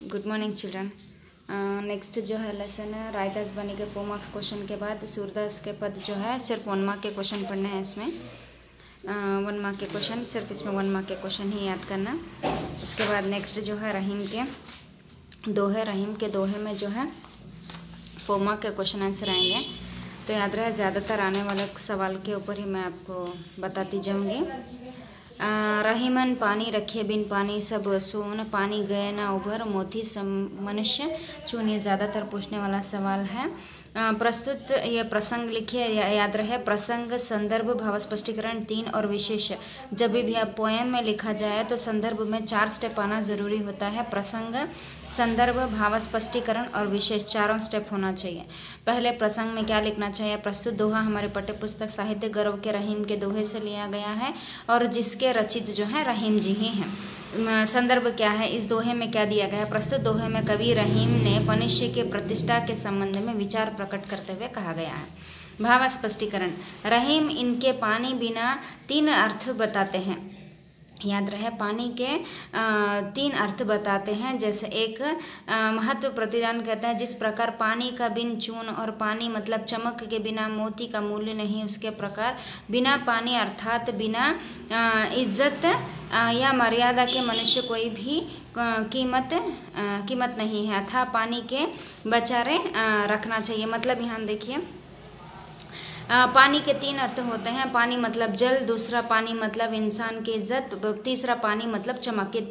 Good morning children. Next जो है lesson है रायदास बनी के 4 मार्क्स क्वेश्चन के बाद सूरदास के पद जो है सिर्फ 1 मार्क के क्वेश्चन पढ़ने हैं। इसमें 1 मार्क के क्वेश्चन, सिर्फ इसमें 1 मार्क के क्वेश्चन ही याद करना। इसके बाद नेक्स्ट जो है रहीम के दोहे में जो है 4 मार्क के क्वेश्चन आंसर आएंगे। तो याद रहे ज़्यादातर आने वाले सवाल के ऊपर ही मैं आपको बताती जाऊंगी। रहीमन पानी रखे बिन पानी सब सोन, पानी गए ना उभर मोती सम मनुष्य चून। ये ज़्यादातर पूछने वाला सवाल है। प्रस्तुत ये प्रसंग लिखिए। याद रहे प्रसंग, संदर्भ, भाव स्पष्टीकरण 3 और विशेष। जब भी आप पोएम में लिखा जाए तो संदर्भ में 4 स्टेप आना ज़रूरी होता है। प्रसंग, संदर्भ, भाव स्पष्टीकरण और विशेष चारों स्टेप होना चाहिए। पहले प्रसंग में क्या लिखना चाहिए? प्रस्तुत दोहा हमारे पाठ्यपुस्तक साहित्य गौरव के रहीम के दोहे से लिया गया है और जिसके रचित जो है रहीम जी ही हैं। संदर्भ क्या है? इस दोहे में क्या दिया गया है? प्रस्तुत दोहे में कवि रहीम ने मनुष्य के प्रतिष्ठा के संबंध में विचार प्रकट करते हुए कहा गया है। भाव स्पष्टीकरण, रहीम इनके पानी बिना 3 अर्थ बताते हैं। याद रहे पानी के 3 अर्थ बताते हैं। जैसे एक महत्व प्रतिदान कहते हैं, जिस प्रकार पानी का बिन चून और पानी मतलब चमक के बिना मोती का मूल्य नहीं, उसके प्रकार बिना पानी अर्थात बिना इज्जत या मर्यादा के मनुष्य कोई भी कीमत नहीं है, अतः पानी के बचारे रखना चाहिए। मतलब यहाँ देखिए पानी के 3 अर्थ होते हैं। पानी मतलब जल, दूसरा पानी मतलब इंसान की इज्जत, तीसरा पानी मतलब चमक। ये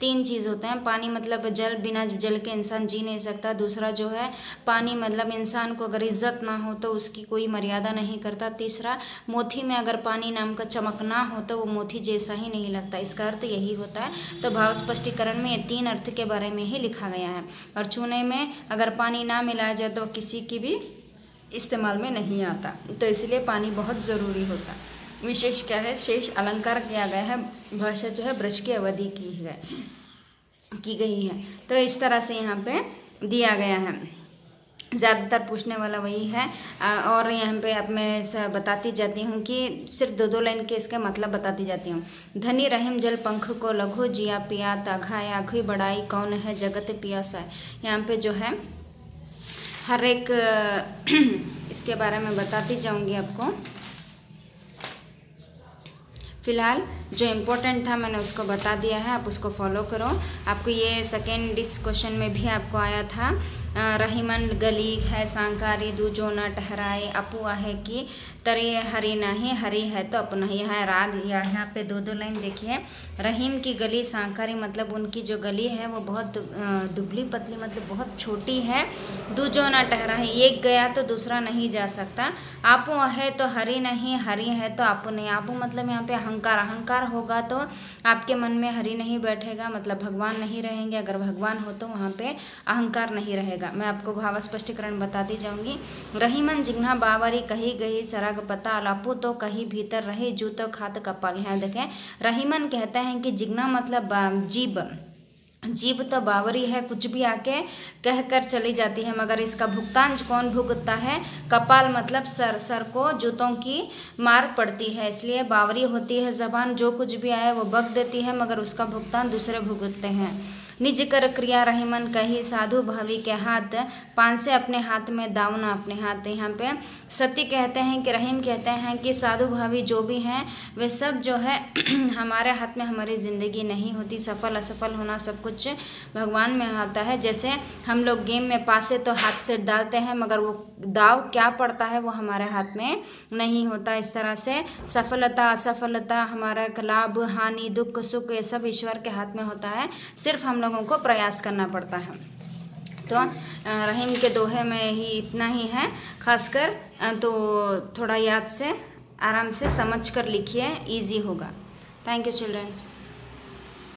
तीन चीज़ होते हैं। पानी मतलब जल, बिना जल के इंसान जी नहीं सकता। दूसरा जो है पानी मतलब इंसान को अगर इज्जत ना हो तो उसकी कोई मर्यादा नहीं करता। तीसरा मोती में अगर पानी नाम का चमक ना हो तो वो मोती जैसा ही नहीं लगता। इसका अर्थ यही होता है। तो भाव स्पष्टीकरण में ये 3 अर्थ के बारे में ही लिखा गया है। और चूने में अगर पानी ना मिलाया जाए तो किसी की भी इस्तेमाल में नहीं आता, तो इसलिए पानी बहुत ज़रूरी होता है। विशेष क्या है? शेष अलंकार किया गया है। भाषा जो है ब्रज की अवधि की गई है। तो इस तरह से यहाँ पे दिया गया है। ज़्यादातर पूछने वाला वही है। और यहाँ पे अब मैं बताती जाती हूँ कि सिर्फ 2 लाइन के इसके मतलब बताती जाती हूँ। धनी रहीम जल पंख को लघु जिया पिया ताघाया आघी बढ़ाई कौन है जगत पियासा। यहाँ पे जो है हर एक इसके बारे में बताती जाऊंगी आपको। फिलहाल जो इम्पोर्टेंट था मैंने उसको बता दिया है, आप उसको फॉलो करो। आपको ये सेकेंड इस क्वेश्चन में भी आपको आया था। रहीमन गली है सांकारी दूजो न ठहराए अपू आहे की तरे हरी नहीं हरी है तो अपना। यहाँ राग यहाँ पे 2 लाइन देखिए। रहीम की गली सांकारी मतलब उनकी जो गली है वो बहुत दुबली पतली मतलब बहुत छोटी है। दूजो न ठहराए, एक गया तो दूसरा नहीं जा सकता। आपू है तो हरी नहीं हरी है तो आपू नहीं। आपू मतलब यहाँ पे अहंकार होगा तो आपके मन में हरि नहीं बैठेगा, मतलब भगवान नहीं रहेंगे। अगर भगवान हो तो वहाँ पे अहंकार नहीं रहेगा। मैं आपको भाव स्पष्टीकरण बताती जाऊंगी। रहीमन जिग्ना बावरी कही गई सरग पता लापू तो कहीं भीतर रहे जू तो खात कपाल। यहाँ देखें रहीमन कहते हैं कि जिग्ना मतलब जीभ तो बावरी है, कुछ भी आके कहकर चली जाती है, मगर इसका भुगतान कौन भुगतता है? कपाल मतलब सर को जूतों की मार पड़ती है, इसलिए बावरी होती है जबान। जो कुछ भी आए वो बक देती है मगर उसका भुगतान दूसरे भुगतते हैं। निज कर क्रिया रहीमन कही साधु भावी के हाथ पान से अपने हाथ में दावना अपने हाथ। यहाँ पे सती कहते हैं कि रहीम कहते हैं कि साधु भावी जो भी हैं वे सब जो है हमारे हाथ में हमारी ज़िंदगी नहीं होती। सफल असफल होना सब कुछ भगवान में होता है। जैसे हम लोग गेम में पासे तो हाथ से डालते हैं मगर वो दाव क्या पड़ता है वो हमारे हाथ में नहीं होता। इस तरह से सफलता असफलता, हमारा लाभ हानि दुख सुख ये सब ईश्वर के हाथ में होता है। सिर्फ हम लोगों को प्रयास करना पड़ता है। तो रहीम के दोहे में ही इतना ही है। खासकर तो थोड़ा याद से आराम से समझ कर लिखिए, इजी होगा। Thank you children's.